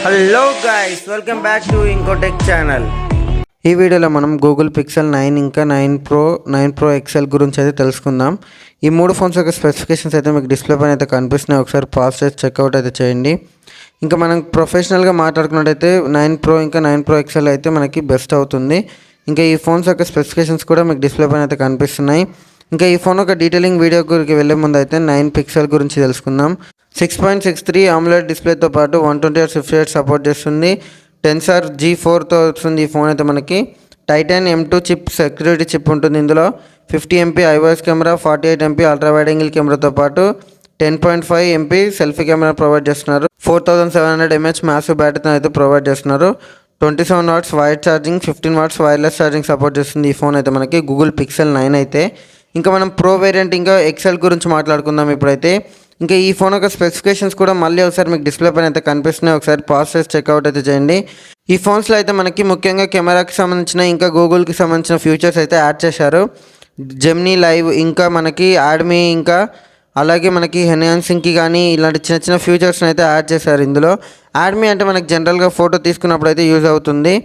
Hello guys, welcome back to ఇంకోటెక్ channel. ఈ వీడియోలో మనం గూగుల్ పిక్సెల్ 9 ఇంకా 9 ప్రో ఎక్సెల్ గురించి అయితే తెలుసుకుందాం. ఈ మూడు ఫోన్స్ యొక్క స్పెసిఫికేషన్స్ అయితే మీకు డిస్ప్లే పైన అయితే కనిపిస్తున్నాయి. ఒకసారి పాస్ చేసి చెక్అవుట్ అయితే చేయండి. ఇంకా మనం ప్రొఫెషనల్గా మాట్లాడుకున్నట్టయితే 9 ప్రో ఇంకా 9 ప్రో ఎక్సెల్ అయితే మనకి బెస్ట్ అవుతుంది. ఇంకా ఈ ఫోన్స్ యొక్క స్పెసిఫికేషన్స్ కూడా మీకు డిస్ప్లే పైన అయితే కనిపిస్తున్నాయి. ఇంకా ఈ ఫోన్ ఒక డీటెయిలింగ్ వీడియో గురించి వెళ్ళే ముందు అయితే 9 పిక్సెల్ గురించి తెలుసుకుందాం. 6.63 AMOLED డిస్ప్లేతో పాటు 120Hz రిఫ్రెష్ రేట్ సపోర్ట్ చేస్తుంది. టెన్సర్ G4తో వస్తుంది. ఈ ఫోన్ అయితే మనకి Titan M2 chip security chip ఉంటుంది. ఇందులో 50 MP ఐవాయిస్ camera, 48 MP ultra wide angle కెమెరాతో పాటు 10.5 MP సెల్ఫీ కెమెరా ప్రొవైడ్ చేస్తున్నారు. 4700 mAh మ్యాసివ్ బ్యాటరీతో అయితే ప్రొవైడ్ చేస్తున్నారు. 27 watts wide charging, 15 watts wireless charging support చేస్తుంది. ఈ ఫోన్ అయితే మనకి గూగుల్ పిక్సెల్ 9 అయితే. ఇంకా మనం ప్రో వేరియంట్ ఇంకా ఎక్సెల్ గురించి మాట్లాడుకుందాం ఇప్పుడైతే. ఇంకా ఈ ఫోన్ యొక్క స్పెసిఫికేషన్స్ కూడా మళ్ళీ ఒకసారి మీకు డిస్ప్లే పైన అయితే కనిపిస్తున్నాయి. ఒకసారి పాస్ చేసి చెక్అవుట్ అయితే చేయండి. ఈ ఫోన్స్లో అయితే మనకి ముఖ్యంగా కెమెరాకి సంబంధించిన ఇంకా గూగుల్కి సంబంధించిన ఫీచర్స్ అయితే యాడ్ చేశారు. జెమినీ లైవ్, ఇంకా మనకి యాడ్మీ, ఇంకా అలాగే మనకి ఎన్హాన్సింగ్కి కానీ ఇలాంటి చిన్న చిన్న ఫీచర్స్ని అయితే యాడ్ చేశారు. ఇందులో యాడ్మీ అంటే మనకి జనరల్గా ఫోటో తీసుకున్నప్పుడు అయితే యూజ్ అవుతుంది.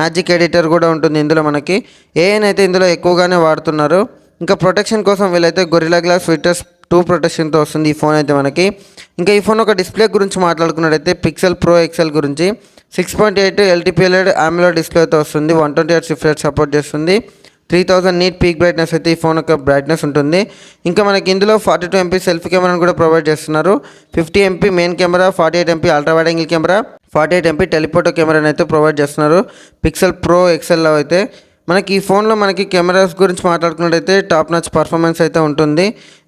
మ్యాజిక్ ఎడిటర్ కూడా ఉంటుంది. ఇందులో మనకి ఏఐని అయితే ఇందులో ఎక్కువగానే వాడుతున్నారు. ఇంకా ప్రొటెక్షన్ కోసం వీళ్ళైతే గొరిల్లా గ్లాస్ ఫిల్టర్స్ 2 ప్రొటెక్షన్తో వస్తుంది ఈ ఫోన్ అయితే మనకి. ఇంకా ఈ ఫోన్ ఒక డిస్ప్లే గురించి మాట్లాడుకున్నట్టయితే పిక్సెల్ ప్రో ఎక్సెల్ గురించి 6.8 LTPOLED AMOLED డిస్ప్లేతో వస్తుంది. 120Hz రిఫ్రెష్ రేట్ సపోర్ట్ చేస్తుంది. 3000 నీట్ పీక్ బ్రైట్నెస్ అయితే ఈ ఫోన్ యొక్క బ్రైట్నెస్ ఉంటుంది. ఇంకా మనకి ఇందులో 42 MP సెల్ఫీ కెమెరాను కూడా ప్రొవైడ్ చేస్తున్నారు. 50 MP main camera, 48 MP ultra wide angle camera, 48 MP telephoto కెమెరాని అయితే ప్రొవైడ్ చేస్తున్నారు పిక్సెల్ ప్రో ఎక్సెల్లో అయితే. మనకి ఈ ఫోన్లో మనకి కెమెరాస్ గురించి మాట్లాడుకున్నట్టయితే టాప్ నాచ్ పర్ఫార్మెన్స్ అయితే ఉంటుంది.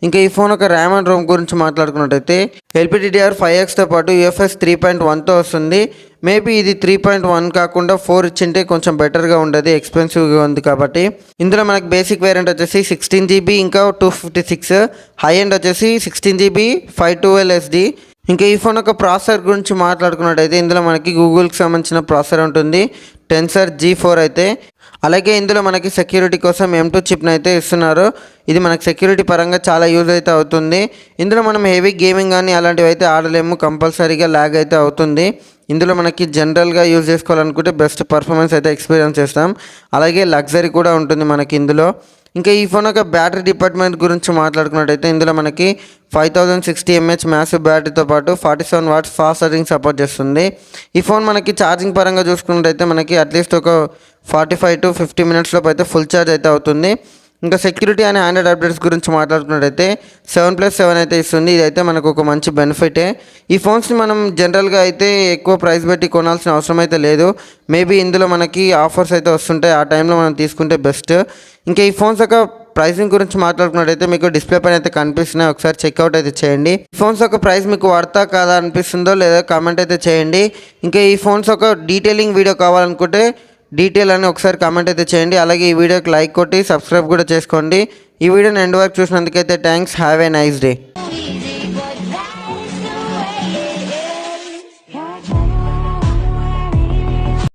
ఇంకా ఈ ఫోన్ ఒక ర్యామ్ అండ్ రోమ్ గురించి మాట్లాడుకున్నట్టయితే LPDDR5Xతో పాటు UFS 3.1తో వస్తుంది. మేబీ ఇది 3.1 కాకుండా 4 ఇచ్చింటే కొంచెం బెటర్గా ఉండేది, ఎక్స్పెన్సివ్గా ఉంది కాబట్టి. ఇందులో మనకి బేసిక్ వేరియంట్ వచ్చేసి 16GB ఇంకా 256, హై ఎండ్ వచ్చేసి 16GB 512SD. ఇంకా ఈ ఫోన్ ఒక ప్రాసెసర్ గురించి మాట్లాడుకున్నట్టయితే ఇందులో మనకి గూగుల్కి సంబంధించిన ప్రాసెసర్ ఉంటుంది, టెన్సర్ G4 అయితే. అలాగే ఇందులో మనకి సెక్యూరిటీ కోసం M2 చిప్ని అయితే ఇస్తున్నారు. ఇది మనకి సెక్యూరిటీ పరంగా చాలా యూజ్ అయితే అవుతుంది. ఇందులో మనం హెవీ గేమింగ్ కానీ అలాంటివి అయితే ఆడలేము, కంపల్సరీగా ల్యాగ్ అయితే అవుతుంది. ఇందులో మనకి జనరల్గా యూజ్ చేసుకోవాలనుకుంటే బెస్ట్ పర్ఫార్మెన్స్ అయితే ఎక్స్పీరియన్స్ చేస్తాం. అలాగే లగ్జరీ కూడా ఉంటుంది మనకి ఇందులో. ఇంకా ఈ ఫోన్ యొక్క బ్యాటరీ డిపార్ట్మెంట్ గురించి మాట్లాడుకున్నట్టయితే ఇందులో మనకి 5060 mAh మ్యాసివ్ బ్యాటరీతో పాటు 47 watts ఫాస్ట్ ఛార్జింగ్ సపోర్ట్ చేస్తుంది. ఈ ఫోన్ మనకి ఛార్జింగ్ పరంగా చూసుకున్నట్టయితే మనకి అట్లీస్ట్ ఒక 45 to 50 minutes లోపు అయితే ఫుల్ ఛార్జ్ అయితే అవుతుంది. ఇంకా సెక్యూరిటీ అండ్ ఆండ్రాయిడ్ అప్డేట్స్ గురించి మాట్లాడుకున్నట్టయితే 7+7 అయితే ఇస్తుంది. ఇదైతే మనకు ఒక మంచి బెనిఫిటే. ఈ ఫోన్స్ని మనం జనరల్గా అయితే ఎక్కువ ప్రైస్ పెట్టి కొనాల్సిన అవసరం అయితే లేదు. మేబీ ఇందులో మనకి ఆఫర్స్ అయితే వస్తుంటాయి, ఆ టైంలో మనం తీసుకుంటే బెస్ట్. ఇంకా ఈ ఫోన్స్ యొక్క ప్రైసింగ్ గురించి మాట్లాడుకున్నట్టయితే మీకు డిస్ప్లే పైన అయితే కనిపిస్తున్నాయి, ఒకసారి చెక్అవుట్ అయితే చేయండి. ఈ ఫోన్స్ యొక్క ప్రైస్ మీకు వర్తా కాదా అనిపిస్తుందో లేదా కామెంట్ అయితే చేయండి. ఇంకా ఈ ఫోన్స్ ఒక డీటెయిలింగ్ వీడియో కావాలనుకుంటే డీటెయిల్ అని ఒకసారి కామెంట్ అయితే చేయండి. అలాగే ఈ వీడియోకి లైక్ కొట్టి సబ్స్క్రైబ్ కూడా చేసుకోండి. ఈ వీడియోని ఎండ్ వరకు చూసినందుకైతే thanks. Have a nice day.